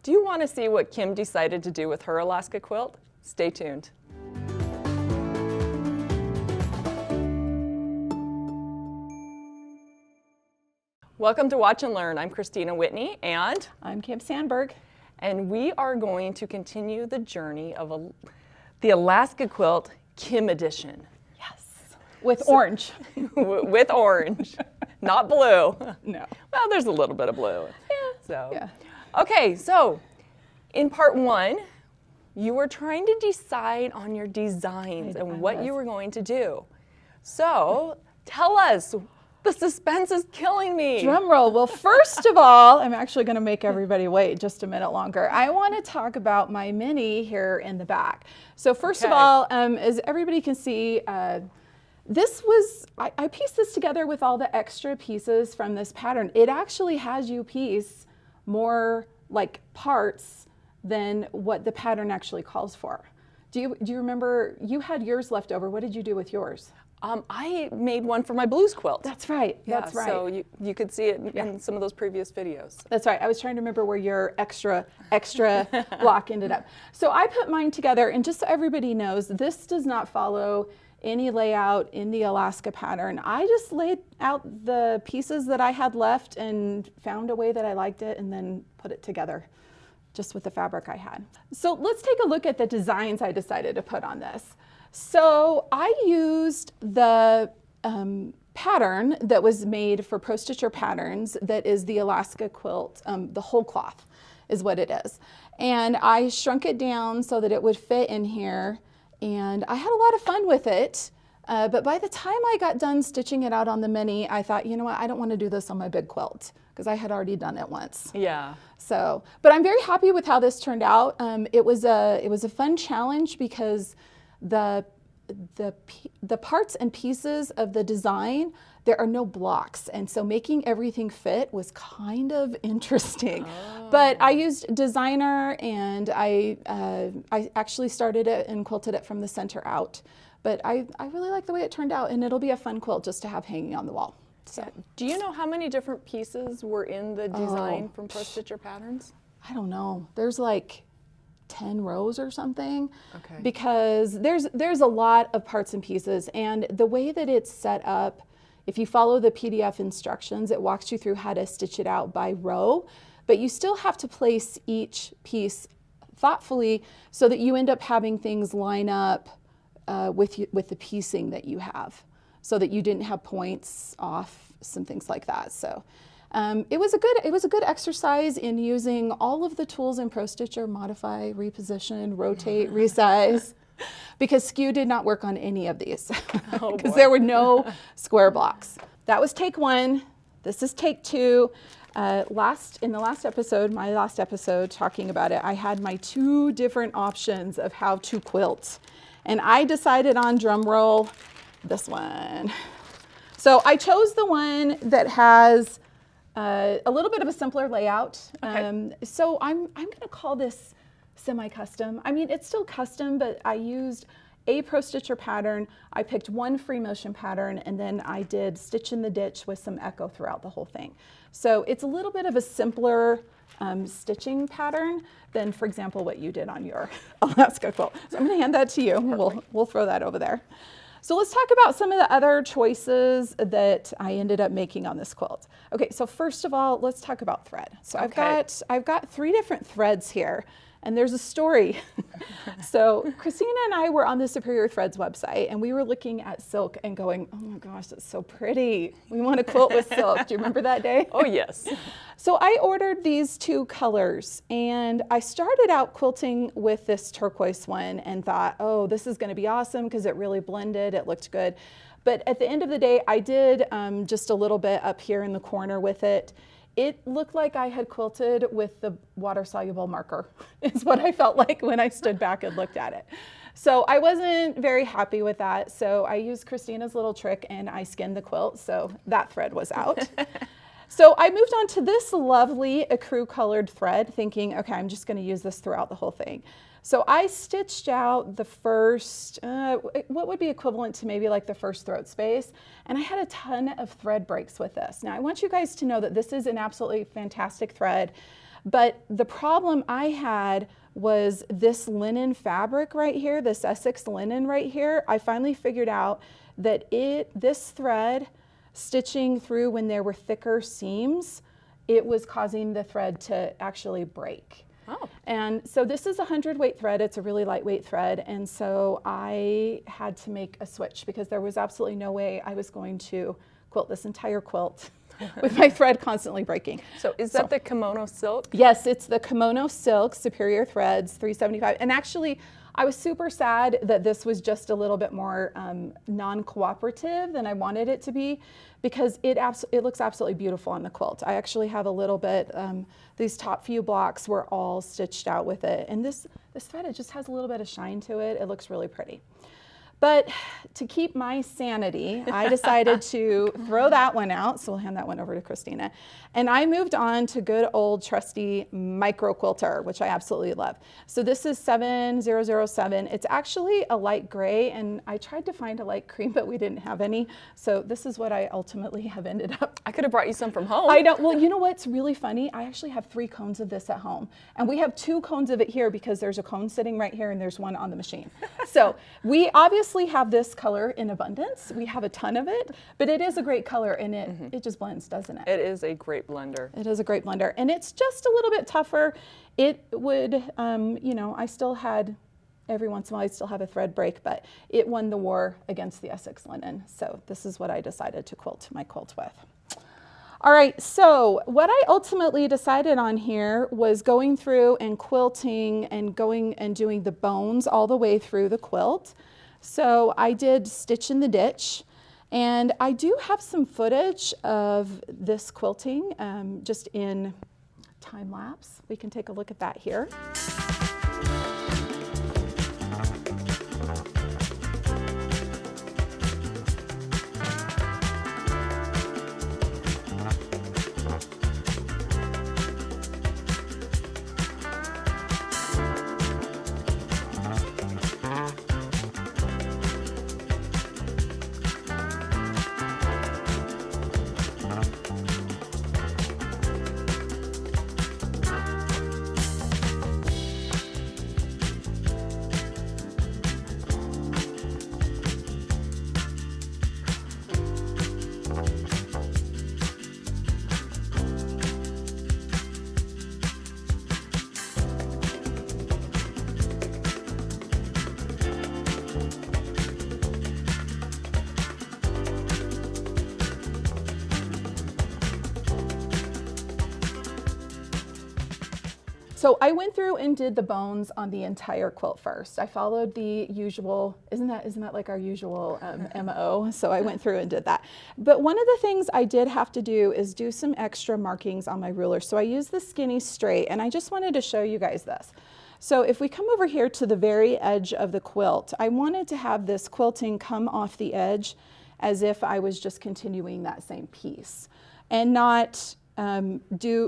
Do you want to see what Kim decided to do with her Alaska quilt? Stay tuned. Welcome to Watch and Learn. I'm Kristina Whitney and I'm Kim Sandberg. And we are going to continue the journey of the Alaska quilt Kim edition. Yes. With orange. With orange, not blue. No. Well, there's a little bit of blue. Yeah. So. Yeah. Okay, so in part one, you were trying to decide on your designs and what you were going to do. So tell us. The suspense is killing me. Drum roll. Well, first of all, I'm actually going to make everybody wait just a minute longer. I want to talk about my mini here in the back. So first of all, as everybody can see, this was, I pieced this together with all the extra pieces from this pattern. It actually has you piece more like parts than what the pattern actually calls for. Do you remember, you had yours left over. What did you do with yours? I made one for my blues quilt. That's right. That's right. So you could see it in some of those previous videos. That's right. I was trying to remember where your extra block ended up. So I put mine together, and just so everybody knows, this does not follow any layout in the Alaska pattern. I just laid out the pieces that I had left and found a way that I liked it and then put it together just with the fabric I had. So let's take a look at the designs I decided to put on this. So I used the pattern that was made for Pro Stitcher Patterns, that is the Alaska quilt, the whole cloth is what it is. And I shrunk it down so that it would fit in here, and I had a lot of fun with it. But by the time I got done stitching it out on the mini, I thought, you know what, I don't want to do this on my big quilt because I had already done it once. Yeah. So, but I'm very happy with how this turned out. It was a fun challenge because the parts and pieces of the design, there are no blocks, and so making everything fit was kind of interesting. Oh. But I used designer, and I actually started it and quilted it from the center out. But I really like the way it turned out, and it'll be a fun quilt just to have hanging on the wall. So, do you know how many different pieces were in the design from Pro Stitcher Patterns? I don't know. There's like 10 rows or something. Okay. Because there's a lot of parts and pieces, and the way that it's set up, if you follow the PDF instructions, it walks you through how to stitch it out by row, but you still have to place each piece thoughtfully so that you end up having things line up with the piecing that you have, so that you didn't have points off, some things like that. So it was a good exercise in using all of the tools in Pro Stitcher: modify, reposition, rotate, resize, because skew did not work on any of these because there were no square blocks. That was take one. This is take two. In the last episode, my last episode talking about it, I had my two different options of how to quilt, and I decided on, drum roll, this one. So I chose the one that has a little bit of a simpler layout. Okay. So I'm going to call this semi-custom. I mean, it's still custom, but I used a Pro Stitcher pattern. I picked one free motion pattern, and then I did Stitch in the Ditch with some echo throughout the whole thing. So it's a little bit of a simpler stitching pattern than, for example, what you did on your Alaska quilt. So I'm going to hand that to you. We'll throw that over there. So let's talk about some of the other choices that I ended up making on this quilt. Okay, so first of all, let's talk about thread. So I've got 3 different threads here, and there's a story. So Kristina and I were on the Superior Threads website, and we were looking at silk and going, oh my gosh, that's so pretty. We want to quilt with silk. Do you remember that day? Oh, yes. So I ordered these 2 colors, and I started out quilting with this turquoise one and thought, oh, this is going to be awesome because it really blended, it looked good. But at the end of the day, I did just a little bit up here in the corner with it. It looked like I had quilted with the water-soluble marker, is what I felt like when I stood back and looked at it. So I wasn't very happy with that. So I used Kristina's little trick and I skinned the quilt, so that thread was out. So I moved on to this lovely ecru colored thread, thinking, okay, I'm just going to use this throughout the whole thing. So I stitched out the first, what would be equivalent to maybe like the first throat space, and I had a ton of thread breaks with this. Now I want you guys to know that this is an absolutely fantastic thread, But the problem I had was this linen fabric right here, this Essex linen right here. I finally figured out that this thread stitching through when there were thicker seams, it was causing the thread to actually break. Oh. And so this is a 100-weight thread. It's a really lightweight thread. And so I had to make a switch because there was absolutely no way I was going to quilt this entire quilt with my thread constantly breaking. So is that the kimono silk? Yes, it's the kimono silk Superior Threads 375. And actually, I was super sad that this was just a little bit more non-cooperative than I wanted it to be, because it looks absolutely beautiful on the quilt. I actually have a little bit, these top few blocks were all stitched out with it. And this thread, it just has a little bit of shine to it. It looks really pretty. But to keep my sanity, I decided to throw that one out. So we'll hand that one over to Kristina. And I moved on to good old trusty micro quilter, which I absolutely love. So this is 7007. It's actually a light gray, and I tried to find a light cream, but we didn't have any. So this is what I ultimately have ended up. I could have brought you some from home. I don't, well, you know what's really funny? I actually have 3 cones of this at home. And we have 2 cones of it here because there's a cone sitting right here and there's one on the machine. So we obviously have this color in abundance. We have a ton of it, but it is a great color, and it just blends, doesn't it? It is a great blender. It is a great blender, and it's just a little bit tougher. It would, you know, I still had, every once in a while, I still have a thread break, but it won the war against the Essex linen. So this is what I decided to quilt my quilt with. All right, so what I ultimately decided on here was going through and quilting and going and doing the bones all the way through the quilt. So I did Stitch in the Ditch, and I do have some footage of this quilting just in time lapse. We can take a look at that here. So I went through and did the bones on the entire quilt first. I followed the usual, isn't that like our usual MO? So I went through and did that. But one of the things I did have to do is do some extra markings on my ruler. So I used the skinny straight, and I just wanted to show you guys this. So if we come over here to the very edge of the quilt, I wanted to have this quilting come off the edge as if I was just continuing that same piece, and not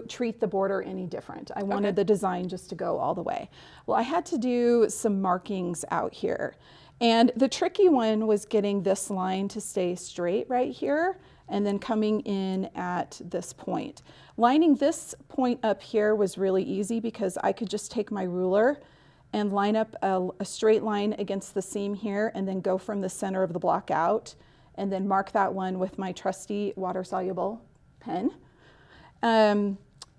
treat the border any different. I wanted the design just to go all the way. Well, I had to do some markings out here. And the tricky one was getting this line to stay straight right here and then coming in at this point. Lining this point up here was really easy because I could just take my ruler and line up a straight line against the seam here and then go from the center of the block out and then mark that one with my trusty water-soluble pen.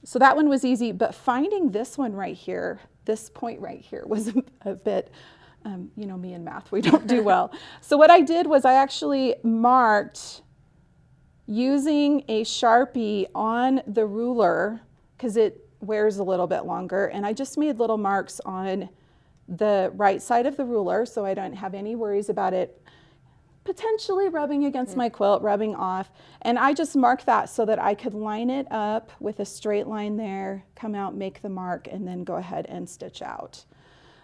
So that one was easy, but finding this one right here, this point right here was a bit, you know, me and math, we don't do well. So what I did was I actually marked using a Sharpie on the ruler because it wears a little bit longer, and I just made little marks on the right side of the ruler so I don't have any worries about it potentially rubbing against my quilt, rubbing off. And I just marked that so that I could line it up with a straight line there, come out, make the mark, and then go ahead and stitch out.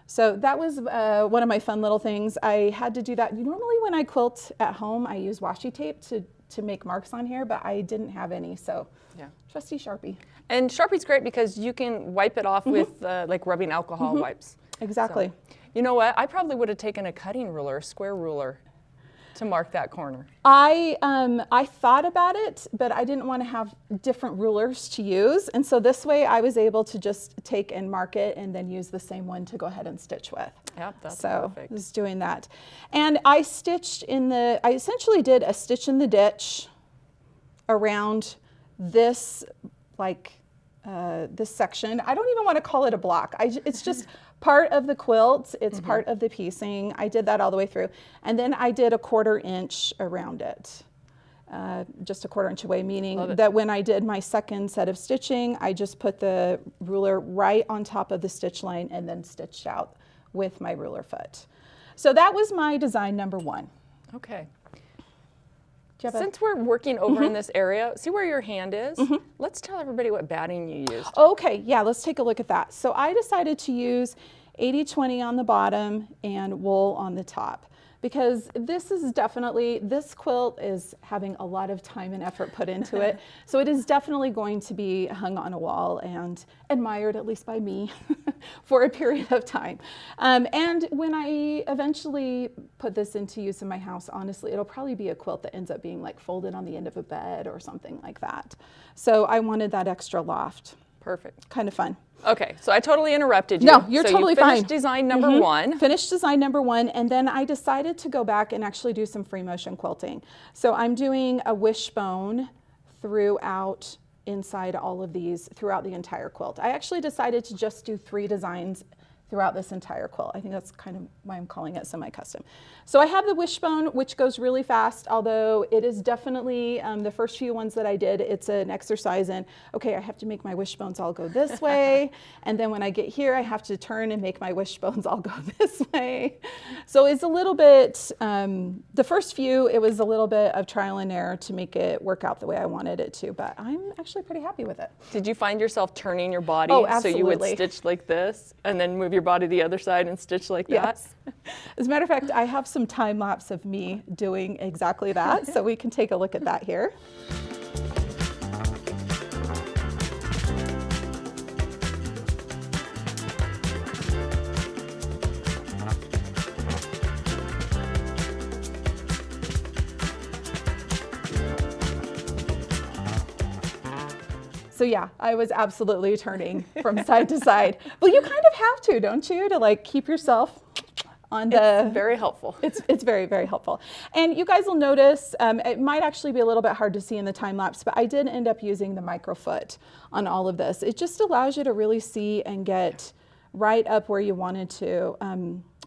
So that was one of my fun little things. I had to do that. Normally when I quilt at home, I use washi tape to make marks on here, but I didn't have any, so trusty Sharpie. And Sharpie's great because you can wipe it off with like rubbing alcohol wipes. Exactly. So, you know what? I probably would have taken a cutting ruler, a square ruler. to mark that corner? I thought about it, but I didn't want to have different rulers to use. And so this way I was able to just take and mark it and then use the same one to go ahead and stitch with. Yep, that's so perfect. I was doing that. And I essentially did a stitch in the ditch around this, this section. I don't even want to call it a block. It's just part of the quilt. It's part of the piecing. I did that all the way through. And then I did a 1/4 inch around it. Just a 1/4 inch away, meaning that when I did my second set of stitching, I just put the ruler right on top of the stitch line and then stitched out with my ruler foot. So that was my design number 1. Okay. Since we're working over in this area, see where your hand is? Let's tell everybody what batting you used. Okay, yeah, let's take a look at that. So I decided to use 80/20 on the bottom and wool on the top, because this quilt is having a lot of time and effort put into it. So it is definitely going to be hung on a wall and admired, at least by me, for a period of time. And when I eventually put this into use in my house, honestly, it'll probably be a quilt that ends up being like folded on the end of a bed or something like that. So I wanted that extra loft. Perfect. Kind of fun. Okay, so I totally interrupted you. No, you're so totally you finished fine. Design number 1. Finished design number 1, and then I decided to go back and actually do some free motion quilting. So I'm doing a wishbone throughout inside all of these, throughout the entire quilt. I actually decided to just do 3 designs throughout this entire quilt. I think that's kind of why I'm calling it semi-custom. So I have the wishbone, which goes really fast, although it is definitely, the first few ones that I did, it's an exercise in, okay, I have to make my wishbones all go this way, and then when I get here, I have to turn and make my wishbones all go this way. So it's a little bit, the first few, it was a little bit of trial and error to make it work out the way I wanted it to, but I'm actually pretty happy with it. Did you find yourself turning your body so you would stitch like this and then move your body the other side and stitch like that? Yes. As a matter of fact, I have some time lapse of me doing exactly that, so we can take a look at that here. So yeah, I was absolutely turning from side to side. Well, you kind of have to, don't you, to like keep yourself on the... It's very helpful. It's very, very helpful. And you guys will notice, it might actually be a little bit hard to see in the time lapse, but I did end up using the micro foot on all of this. It just allows you to really see and get right up where you wanted to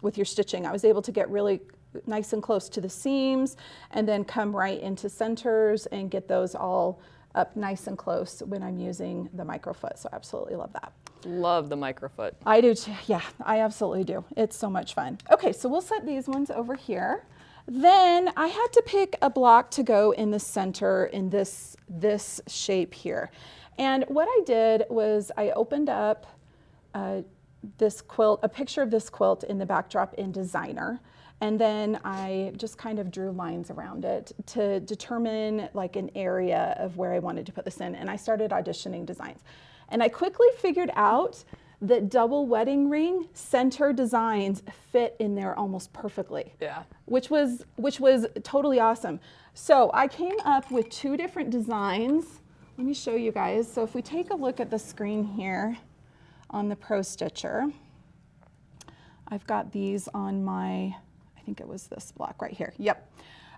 with your stitching. I was able to get really nice and close to the seams and then come right into centers and get those all up nice and close when I'm using the micro foot. So I absolutely love that. Love the micro foot. I do too. Yeah, I absolutely do. It's so much fun. Okay, so we'll set these ones over here. Then I had to pick a block to go in the center in this shape here. And what I did was I opened up this quilt, a picture of this quilt in the backdrop in Designer. And then I just kind of drew lines around it to determine like an area of where I wanted to put this in. And I started auditioning designs. And I quickly figured out that double wedding ring center designs fit in there almost perfectly. Yeah. Which was totally awesome. So I came up with 2 different designs. Let me show you guys. So if we take a look at the screen here on the Pro Stitcher, I've got these on my, I think it was this block right here. Yep.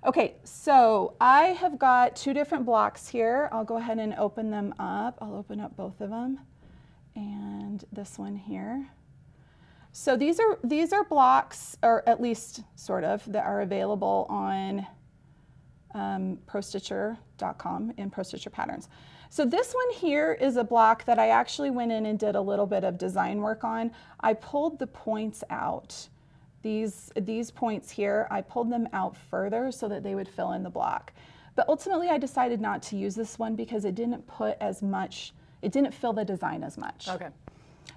Okay, so I have got 2 different blocks here. I'll go ahead and open them up. I'll open up both of them and this one here. So these are blocks, or at least sort of, that are available on ProStitcher.com in ProStitcher Patterns. So this one here is a block that I actually went in and did a little bit of design work on. I pulled the points out. These points here, I pulled them out further so that they would fill in the block. But ultimately I decided not to use this one because it didn't put as much, it didn't fill the design as much. Okay.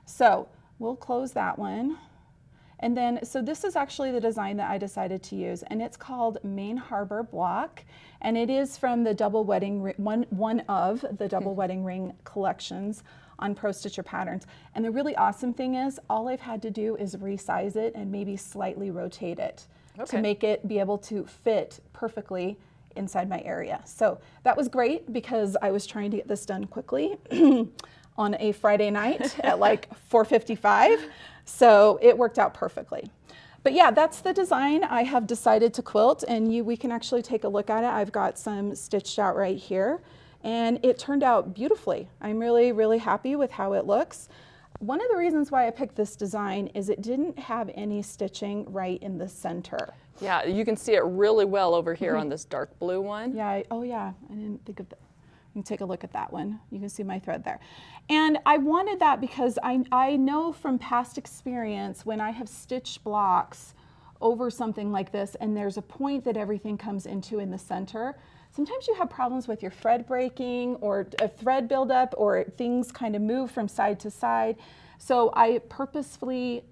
So we'll close that one. And then, so this is actually the design that I decided to use, and it's called Main Harbor Block, and it is from the double wedding ring, one of the double wedding ring collections on Pro Stitcher Patterns. And the really awesome thing is, all I've had to do is resize it and maybe slightly rotate it to make it be able to fit perfectly inside my area. So that was great because I was trying to get this done quickly on a Friday night at like 4:55. So it worked out perfectly. But yeah, that's the design I have decided to quilt, and we can actually take a look at it. I've got some stitched out right here, and it turned out beautifully. I'm really, really happy with how it looks. One of the reasons why I picked this design is it didn't have any stitching right in the center. Yeah, you can see it really well over here on this dark blue one. Yeah, oh yeah, I didn't think of that. You can take a look at that one. You can see my thread there. And I wanted that because I know from past experience when I have stitched blocks over something like this and there's a point that everything comes into in the center, sometimes you have problems with your thread breaking or a thread buildup or things kind of move from side to side. So I purposefully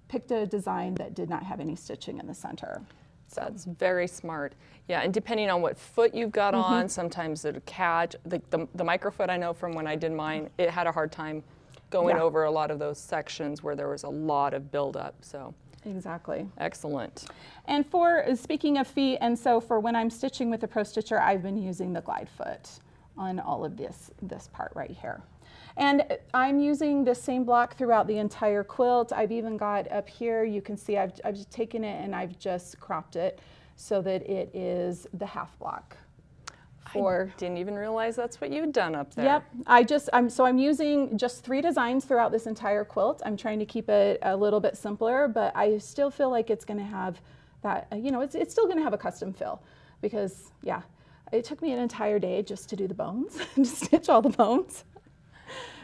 picked a design that did not have any stitching in the center. So that's very smart. Yeah, and depending on what foot you've got on, sometimes it'll catch. The microfoot, I know from when I did mine, it had a hard time going over a lot of those sections where there was a lot of buildup. So exactly. Excellent. And for, speaking of feet, and so for when I'm stitching with the Pro Stitcher, I've been using the glide foot on all of this part right here. And I'm using the same block throughout the entire quilt. I've even got up here, you can see I've just taken it and I've just cropped it so that it is the half block. I didn't even realize that's what you'd done up there. Yep, I'm using just 3 designs throughout this entire quilt. I'm trying to keep it a little bit simpler, but I still feel like it's gonna have that, you know, it's still gonna have a custom fill because, yeah, it took me an entire day just to do the bones, to stitch all the bones.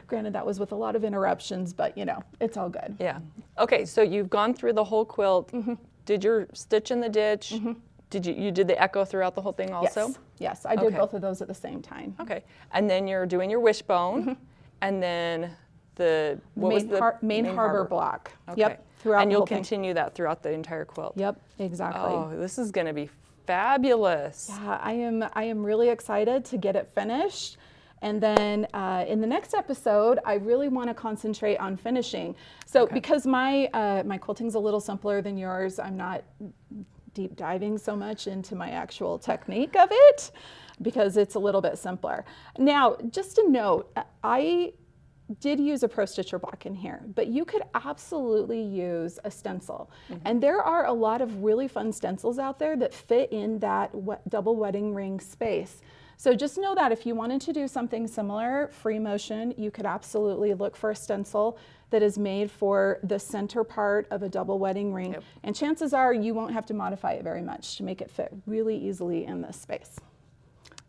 Granted, that was with a lot of interruptions, but you know, it's all good. Yeah. Okay, so you've gone through the whole quilt. Did your stitch in the ditch? Did you did the echo throughout the whole thing also? Yes, yes, I did both of those at the same time. Okay, and then you're doing your wishbone, and then the main harbor block. Okay. Yep, throughout and the you'll whole continue that throughout the entire quilt. Yep, exactly. Oh, this is going to be fabulous. Yeah, I am really excited to get it finished. And then in the next episode, I really want to concentrate on finishing. So because my quilting's a little simpler than yours, I'm not deep diving so much into my actual technique of it because it's a little bit simpler. Now, just a note, I did use a Pro Stitcher block in here, but you could absolutely use a stencil. And there are a lot of really fun stencils out there that fit in that double wedding ring space. So just know that if you wanted to do something similar, free motion, you could absolutely look for a stencil that is made for the center part of a double wedding ring. And chances are you won't have to modify it very much to make it fit really easily in this space.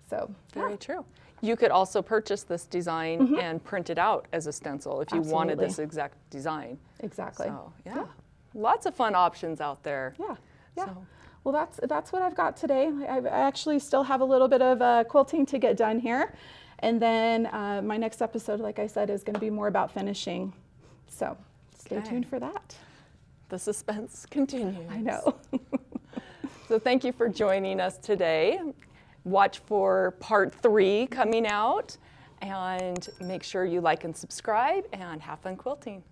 So very true. You could also purchase this design and print it out as a stencil if you wanted this exact design. Exactly. So yeah, lots of fun options out there. Yeah, yeah. So. Well, that's what I've got today. I actually still have a little bit of quilting to get done here. And then my next episode, like I said, is going to be more about finishing. So stay tuned for that. The suspense continues. I know. So thank you for joining us today. Watch for part 3 coming out. And make sure you like and subscribe and have fun quilting.